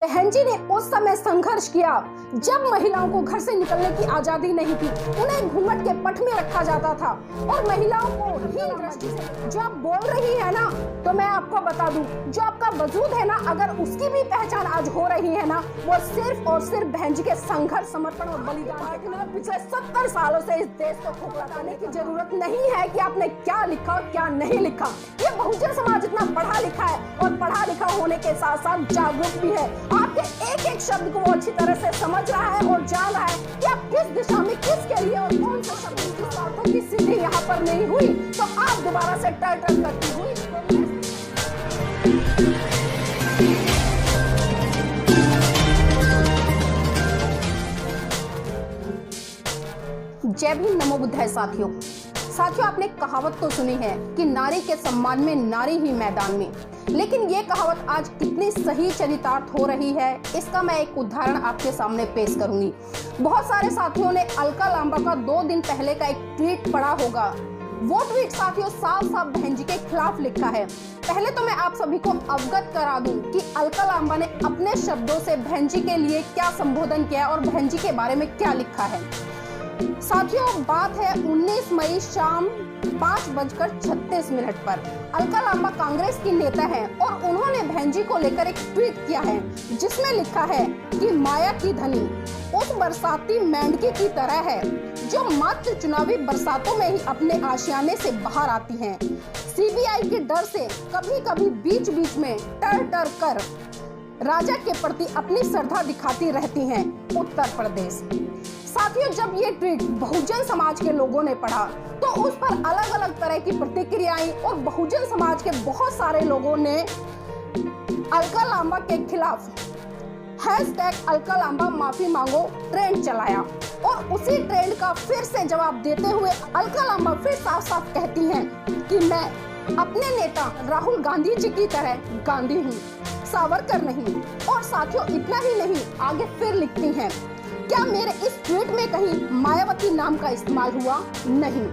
बहन जी ने उस समय संघर्ष किया जब महिलाओं को घर से निकलने की आजादी नहीं थी। उन्हें घूंघट के पट में रखा जाता था और महिलाओं को हीन दृष्टि से जो आप बोल रही है ना, तो मैं आपको बता दूं, जो आपका वजूद है ना, अगर उसकी भी पहचान आज हो रही है ना, वो सिर्फ और सिर्फ बहन जी के संघर्ष, समर्पण और बलिदान। पिछले 70 सालों से इस देश को खोखलाने की जरूरत नहीं है कि आपने क्या लिखा और क्या नहीं लिखा। ये बहुजन समाज इतना पढ़ा लिखा है और पढ़ा लिखा होने के साथ साथ जागरूक भी है। आपके एक एक शब्द को वो अच्छी तरह से समझ रहा है और जान रहा है कि आप किस दिशा में किसके लिए और कौन से शब्द किस बातों की सीधी यहाँ पर नहीं हुई तो आप दोबारा से टर्टल करती हुई। जय भीम, नमो बुद्धाय। साथियों, आपने कहावत तो सुनी है कि नारी के सम्मान में नारी ही मैदान में, लेकिन ये कहावत आज कितनी सही चरितार्थ हो रही है, इसका मैं एक उदाहरण आपके सामने पेश करूंगी। बहुत सारे साथियों ने अलका लांबा का 2 दिन पहले का एक ट्वीट पढ़ा होगा। वो ट्वीट साथियों साफ साफ बहन जी के खिलाफ लिखा है। पहले तो मैं आप सभी को अवगत करा दूं कि अलका लांबा ने अपने शब्दों से बहन जी के लिए क्या संबोधन किया और बहन जी के बारे में क्या लिखा है। साथियों, बात है 19 मई शाम 5:36 पर। अलका लांबा कांग्रेस की नेता हैं और उन्होंने बहन जी को लेकर एक ट्वीट किया है जिसमें लिखा है कि माया की धनी उस बरसाती मेंढकी की तरह है जो मात्र चुनावी बरसातों में ही अपने आशियाने से बाहर आती हैं। सीबीआई के डर से कभी कभी बीच बीच में टर कर राजा के प्रति अपनी श्रद्धा दिखाती रहती हैं। उत्तर प्रदेश। साथियों, जब ये ट्वीट बहुजन समाज के लोगों ने पढ़ा तो उस पर अलग अलग तरह की प्रतिक्रियाएं और बहुजन समाज के बहुत सारे लोगों ने अलका लांबा के खिलाफ #अलका लांबा माफी मांगो ट्रेंड चलाया और उसी ट्रेंड का फिर से जवाब देते हुए अलका लांबा फिर साफ साफ कहती हैं कि मैं अपने नेता राहुल गांधी जी की तरह गांधी हूँ, सावरकर नहीं। और साथियों, इतना ही नहीं, आगे फिर लिखती हैं, क्या मेरे इस ट्वीट में कहीं मायावती नाम का इस्तेमाल हुआ? नहीं।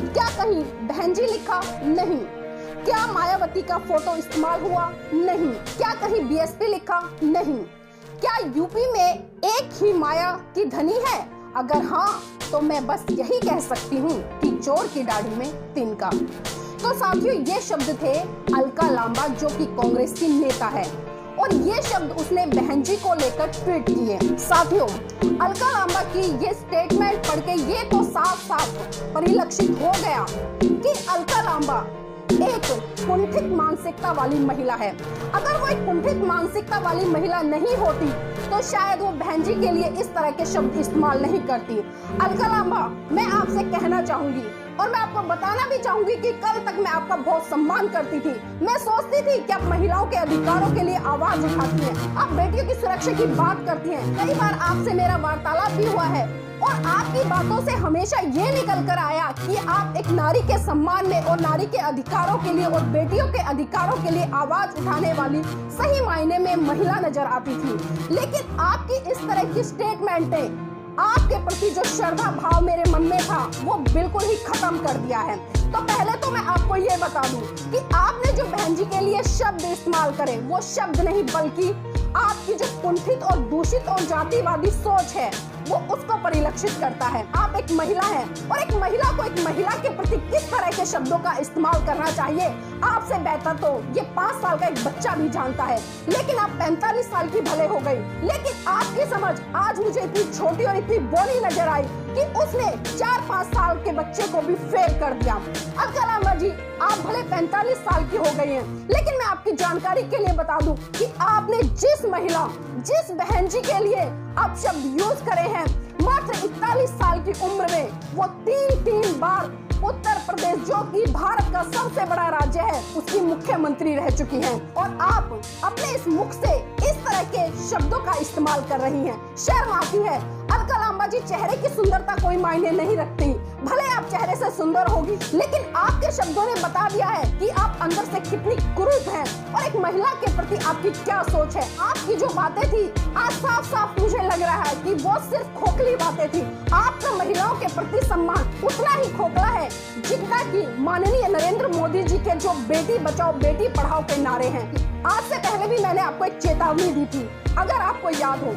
क्या कहीं बहन जी लिखा? नहीं। क्या मायावती का फोटो इस्तेमाल हुआ? नहीं। क्या कहीं बीएसपी लिखा? नहीं। क्या यूपी में एक ही माया की धनी है? अगर हाँ, तो मैं बस यही कह सकती हूँ कि चोर की दाढ़ी में तिनका। तो साथियों, ये शब्द थे अलका लांबा जो कि कांग्रेस की नेता है और ये शब्द उसने बहन जी को लेकर ट्वीट किए। साथियों, अलका लांबा की ये स्टेटमेंट पढ़ के ये तो साफ साफ परिलक्षित हो गया कि अलका लांबा एक कुंठित मानसिकता वाली महिला है। अगर वो एक कुंठित मानसिकता वाली महिला नहीं होती तो शायद वो बहन जी के लिए इस तरह के शब्द इस्तेमाल नहीं करती। अलका लांबा, मैं आपसे कहना चाहूंगी और मैं आपको बताना भी चाहूंगी कि कल तक मैं आपका बहुत सम्मान करती थी। मैं सोचती थी कि आप महिलाओं के अधिकारों के लिए आवाज उठाती हैं, आप बेटियों की सुरक्षा की बात करती हैं। कई बार आपसे मेरा वार्तालाप भी हुआ है और आपकी बातों से हमेशा ये निकल कर आया कि आप एक नारी के सम्मान में और नारी के अधिकारों के लिए और बेटियों के अधिकारों के लिए आवाज उठाने वाली सही मायने में महिला नजर आती थी। लेकिन आपकी इस तरह की स्टेटमेंटें आपके प्रति जो श्रद्धा भाव मेरे मन में था वो बिल्कुल ही खत्म कर दिया है। तो पहले तो मैं आपको ये बता दूं कि आपने जो बहन जी के लिए शब्द इस्तेमाल करे वो शब्द नहीं बल्कि आपकी जो कुंठित और दूषित और जातिवादी सोच है वो उसको परिलक्षित करता है। आप एक महिला हैं और एक महिला को एक महिला के प्रति किस तरह के शब्दों का इस्तेमाल करना चाहिए आपसे बेहतर तो ये 5 साल का एक बच्चा भी जानता है। लेकिन आप 45 साल की भले हो गई, लेकिन आपकी समझ आज मुझे इतनी छोटी और इतनी बोली नजर आई कि उसने 4-5 साल के बच्चे को भी फेल कर दिया। अलका लांबा जी, आप भले 45 साल की हो गई हैं, लेकिन मैं आपकी जानकारी के लिए बता दूं कि आपने जिस बहन जी के लिए आप शब्द यूज करे हैं, मात्र 41 साल की उम्र में वो 3 बार उत्तर प्रदेश जो कि भारत का सबसे बड़ा राज्य है उसकी मुख्यमंत्री रह चुकी हैं और आप अपने इस मुख से इस तरह के शब्दों का इस्तेमाल कर रही हैं। शर्म आती है। अलका लांबा जी, चेहरे की सुंदरता कोई मायने नहीं रखती, भले आप चेहरे से सुंदर होगी, लेकिन आपके शब्दों ने बता दिया है कि आप अंदर से कितनी क्रूर हैं और एक महिला के प्रति आपकी क्या सोच है। आपकी जो बातें थी आज साफ साफ मुझे लग रहा है कि वो सिर्फ खोखली बातें थी। आपका महिलाओं के प्रति सम्मान उतना ही खोखला है जितना कि माननीय नरेंद्र मोदी जी के जो बेटी बचाओ बेटी पढ़ाओ के नारे हैं। आज से पहले भी मैंने आपको एक चेतावनी दी थी, अगर आपको याद हो,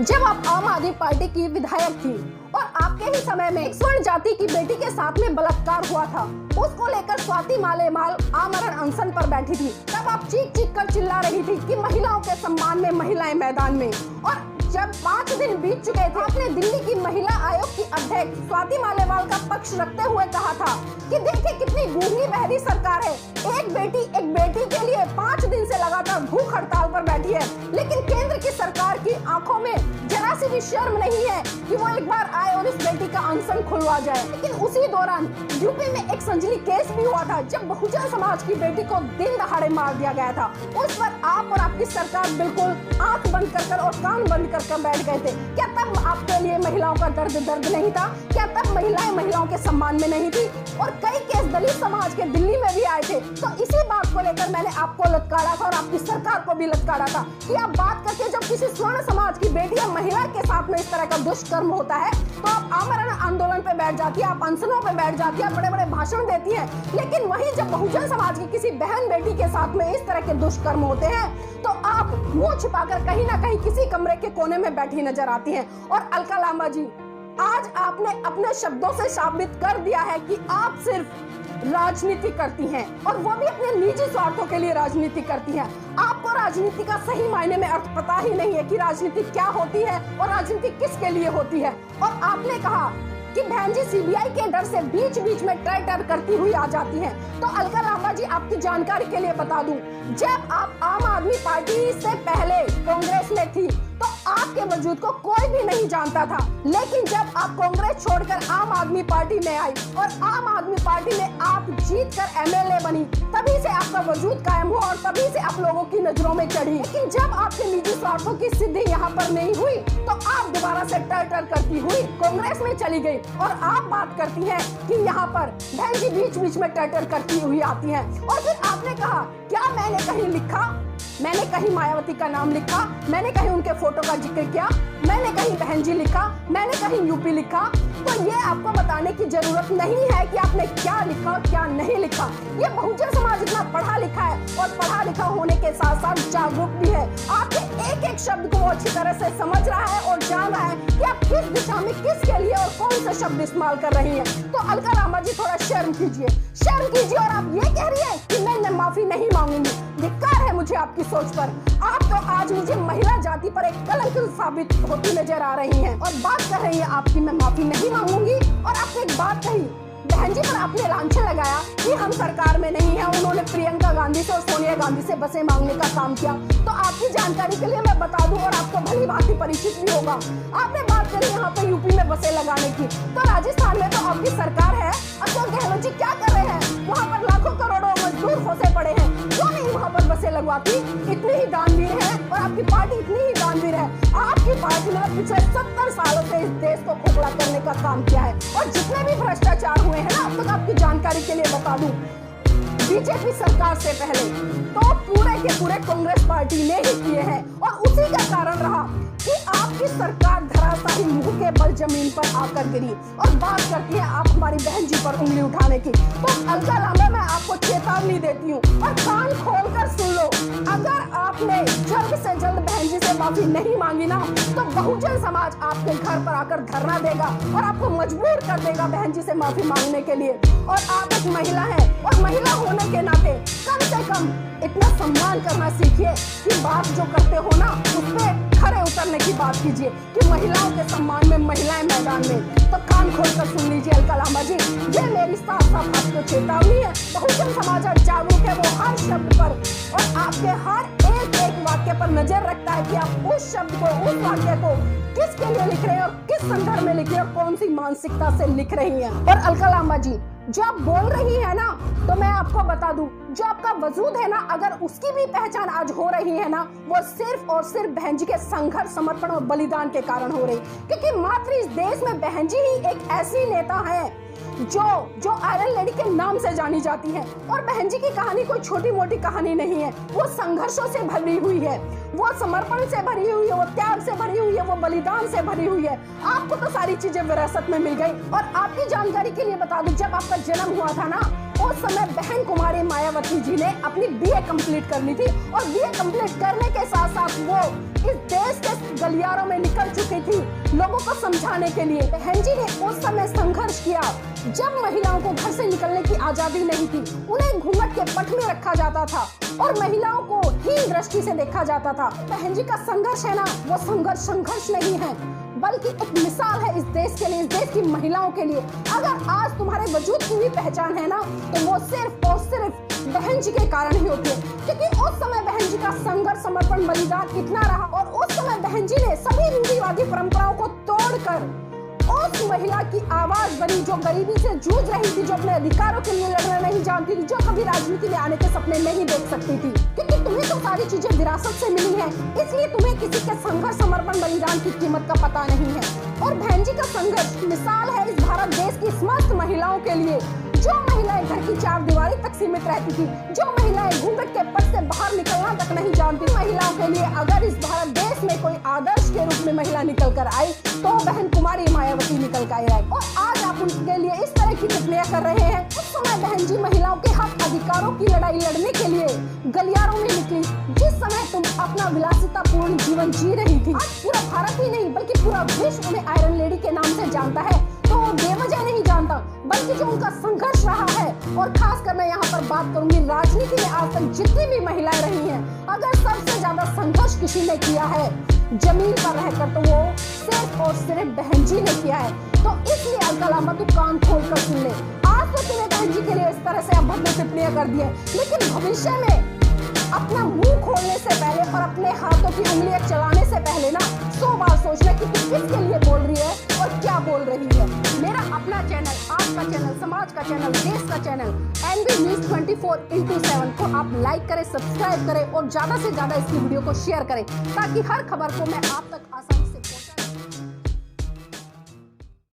जब आप आम आदमी पार्टी की विधायक थी और आपके ही समय में स्वर्ण जाति की बेटी के साथ में बलात्कार हुआ था, उसको लेकर स्वाति मालेमाल आमरण अनशन पर बैठी थी। तब आप चीख चीख कर चिल्ला रही थी कि महिलाओं के सम्मान में महिलाएं मैदान में। और जब 5 दिन बीत चुके थे, आपने दिल्ली की महिला आयोग की अध्यक्ष स्वाति मालेवाल का पक्ष रखते हुए कहा था कि देखिए कितनी गूंगी बहरी सरकार है, एक बेटी के लिए 5 दिन से लगातार भूख हड़ताल पर बैठी है, लेकिन केंद्र की सरकार की आंखों में जरा सी भी शर्म नहीं है कि वो एक बार आए और इस बेटी का अनशन खुलवा जाए। लेकिन उसी दौरान यूपी में एक संजली केस भी हुआ था, जब बहुजन समाज की बेटी को दिन दहाड़े मार दिया गया था। उस पर आप और आपकी सरकार बिल्कुल आंख बंद कर और कान बंद कर बैठ गए थे। क्या तब आपके लिए महिलाओं का दर्द नहीं था? क्या तब महिलाएं महिलाओं के सम्मान में नहीं थी? और कई केस दलित समाज के दिल्ली में भी आए थे। तो इसी बात को लेकर मैंने आपको ललकारा था और आपकी सरकार को भी ललकारा था कि आप बात करके जब किसी स्वर्ण समाज की बेटी या महिला के साथ में इस तरह का दुष्कर्म होता है तो आप आमरण आंदोलन पे बैठ जाती है, आप अनशनों पे बैठ जाती है, बड़े बड़े भाषण देती है। लेकिन वहीं जब बहुजन समाज की किसी बहन बेटी के साथ में इस तरह के दुष्कर्म होते हैं तो आप मुंह छिपाकर कहीं ना कहीं किसी कमरे के कोने में बैठी नजर आती हैं। और अलका लांबा जी, आज आपने अपने शब्दों से साबित कर दिया है कि आप सिर्फ राजनीति करती हैं और वो भी अपने निजी स्वार्थों के लिए राजनीति करती हैं। आपको राजनीति का सही मायने में अर्थ पता ही नहीं है कि राजनीति क्या होती है और राजनीति किसके लिए होती है। और आपने कहा कि बहन जी सीबीआई के डर से बीच बीच में टर करती हुई आ जाती हैं। तो अलका लांबा जी, आपकी जानकारी के लिए बता दूं, जब आप आम आदमी पार्टी से पहले कांग्रेस में थी तो आपके वजूद को कोई भी नहीं जानता था, लेकिन जब आप कांग्रेस छोड़कर आम आदमी पार्टी में आई और आम आदमी पार्टी में आप जीतकर एमएलए बनी, तभी से आपका वजूद कायम हुआ और तभी से आप लोगों की नजरों में चढ़ी। लेकिन जब आपके निजी स्वार्थों की सिद्धि यहाँ पर नहीं हुई तो आप दोबारा से टर करती हुई कांग्रेस में चली गई और आप बात करती हैं कि यहाँ पर बहन जी बीच बीच में टर करती हुई आती हैं। और फिर आपने कहा, क्या मैंने कहीं लिखा, मैंने कहीं मायावती का नाम लिखा, मैंने कहीं उनके फोटो का जिक्र किया, मैंने कहीं बहन जी लिखा, मैंने कहीं यूपी लिखा? तो ये आपको बताने की जरूरत नहीं है कि आपने क्या लिखा और क्या नहीं लिखा। ये बहुजन समाज इतना पढ़ा लिखा है और पढ़ा लिखा होने के साथ साथ जागरूक भी है। आपके एक एक शब्द को वो अच्छी तरह से समझ रहा है और जान रहा है कि आप किस दिशा में किसके लिए और कौन से शब्द इस्तेमाल कर रही हैं। तो अलका लांबा जी, थोड़ा शर्म कीजिए। और आप ये कह रही है कि मैं माफी नहीं मांगूंगी। धिक्कार है मुझे आपकी सोच पर। आप तो आज मुझे महिला जाति पर एक कलंक साबित होती नजर आ रही हैं और बात कर रही है आपकी मैं माफी नहीं मांगूंगी। और आपने एक बात कही, बहन जी पर आपने लांछन लगाया कि हम सरकार में नहीं है, उन्होंने प्रियंका गांधी से और सोनिया गांधी से बसें मांगने का काम किया। तो आपकी जानकारी के लिए मैं बता दूं और आपको भली भांति परिचित भी होगा, आपने बात करी यहाँ पे यूपी में बसें लगाने की, तो राजस्थान में तो आपकी सरकार है। अशोक गहलोत जी क्या कर रहे हैं, वहाँ पर लाखों करोड़ों मजदूर फंसे पड़े हैं, क्यों नहीं वहाँ पर बसें लगवाती? इतनी ही दानवीर है और आपकी पार्टी इतनी ही दानवीर है। आपकी पार्टी ने पिछले 70 सालों से इस देश को खोखला करने का काम किया है और जितने भी भ्रष्टाचार हुए हैं ना, अब तक आपकी जानकारी के लिए बता दूं, बीजेपी सरकार से पहले तो पूरे के पूरे कांग्रेस पार्टी ने ही किए हैं। और उसी का कारण रहा कि आपकी सरकार धराशायी मुंह के बल जमीन पर आकर गिरी। और बात करती है आप हमारी बहन जी पर उंगली उठाने की, तो अलका लांबा मैं आपको चेतावनी देती हूँ और कान खोलकर सुन लो, अगर आपने जल्द से जल्द बहन जी से माफी नहीं मांगी ना तो बहुजन समाज आपके घर पर आकर धरना देगा और आपको मजबूर कर देगा बहन जी से माफी मांगने के लिए। और आप एक महिला हैं और महिला होने के नाते कम से कम इतना सम्मान करना सीखिए कि बात जो करते हो ना उस पे खड़े उतरने की बात कीजिए कि महिलाओं के सम्मान में महिलाएं मैदान में। तो कान खोलकर सुन लीजिए अलका लांबा जी, ये मेरी साफ साफ आपको चेतावनी है। बहुजन समाज जागरूक है, वो हर शब्द पर और आपके हर एक वाक्य पर नजर रखता है कि आप उस शब्द को, उस वाक्य को किसके लिए लिख रहे हैं और किस संदर्भ में लिख रहे हैं और कौन सी मानसिकता से लिख रही हैं। और अलका लांबा जी, जो आप बोल रही है ना, तो मैं आपको बता दूं, जो आपका वजूद है ना, अगर उसकी भी पहचान आज हो रही है ना, वो सिर्फ और सिर्फ बहन जी के संघर्ष, समर्पण और बलिदान के कारण हो रही, क्योंकि मात्र इस देश में बहन जी ही एक ऐसी नेता है जो आयरन लेडी के नाम से जानी जाती है। और बहन जी की कहानी कोई छोटी मोटी कहानी नहीं है, वो संघर्षों से भरी हुई है, वो समर्पण से भरी हुई है, वो त्याग से भरी हुई है, वो बलिदान से भरी हुई है। आपको तो सारी चीजें विरासत में मिल गई। और आपकी जानकारी के लिए बता दूं, जब आपका जन्म हुआ था ना, उस समय बहन कुमारी मायावती जी ने अपनी बीए कंप्लीट करनी थी और बीए कंप्लीट करने के साथ साथ वो इस देश के गलियारों में निकल चुकी थी लोगों को समझाने के लिए। बहन जी ने उस समय संघर्ष किया जब महिलाओं को घर से निकलने की आजादी नहीं थी, उन्हें घूंघट के पट में रखा जाता था और महिलाओं को हीन दृष्टि से देखा जाता था। बहन जी का संघर्ष है ना, वो संघर्ष नहीं है, बल्कि एक मिसाल है इस देश के लिए, इस देश की महिलाओं के लिए। अगर आज तुम्हारे वजूद की भी पहचान है ना, तो वो सिर्फ और सिर्फ बहन जी के कारण ही होती है, क्योंकि उस समय बहन जी का संघर्ष, समर्पण, बलिदान इतना रहा। और उस समय बहन जी ने सभी रूढ़िवादी परंपराओं को तोड़कर उस महिला की आवाज बनी जो गरीबी से जूझ रही थी, जो अपने अधिकारों के लिए लड़ना नहीं जानती थी, जो कभी राजनीति में आने के सपने नहीं देख सकती थी। क्योंकि तुम्हें तो सारी चीजें विरासत से मिली है, इसलिए तुम्हें किसी के संघर्ष, समर्पण, बलिदान की कीमत का पता नहीं है। और बहन जी का संघर्ष मिसाल है इस भारत देश की समस्त महिलाओं के लिए, जो महिलाएं घर की चार दीवारी तक सीमित रहती थी, जो महिलाएं घूंघट के पट से बाहर निकलना तक नहीं जानती। महिलाओं के लिए अगर इस भारत देश में कोई आदर्श के रूप में महिला निकल कर आई, तो बहन कुमारी मायावती निकल कर आई। और आज आप उनके लिए इस तरह की टिप्पणियां कर रहे हैं। उस समय बहन जी महिलाओं के हक अधिकारों की लड़ाई लड़ने के लिए गलियारों में निकली, जिस समय तुम अपना विलासितापूर्ण जीवन जी रही थी। आज पूरा भारत ही नहीं बल्कि पूरा विश्व उन्हें आयरन लेडी के नाम से जानता है, तो बेवजह नहीं जानता, बल्कि जो उनका संघर्ष रहा है। और खासकर मैं यहाँ पर बात करूंगी राजनीति में आज तक जितनी भी महिलाएं रही हैं, अगर सबसे ज्यादा संघर्ष किसी ने किया है जमीन पर रहकर, तो वो सिर्फ और सिर्फ बहन जी ने किया है। तो इसलिए अलकलामा तू कान खोल कर सुन ले। आज तो तूने बहन जी के लिए इस तरह से अभद्र टिप्पणियां कर दी है, लेकिन भविष्य में अपना मुंह खोलने से पहले और अपने हाथों की उंगलियां चलाने से पहले ना 100 बार सोचना कि तू किसके लिए बोल रही है और क्या बोल रही है। मेरा अपना चैनल, आपका चैनल, समाज का चैनल, देश का चैनल NV News 24/7 को आप लाइक करें, सब्सक्राइब करें और ज्यादा से ज्यादा इसकी वीडियो को शेयर करें, ताकि हर खबर को मैं आप तक आसानी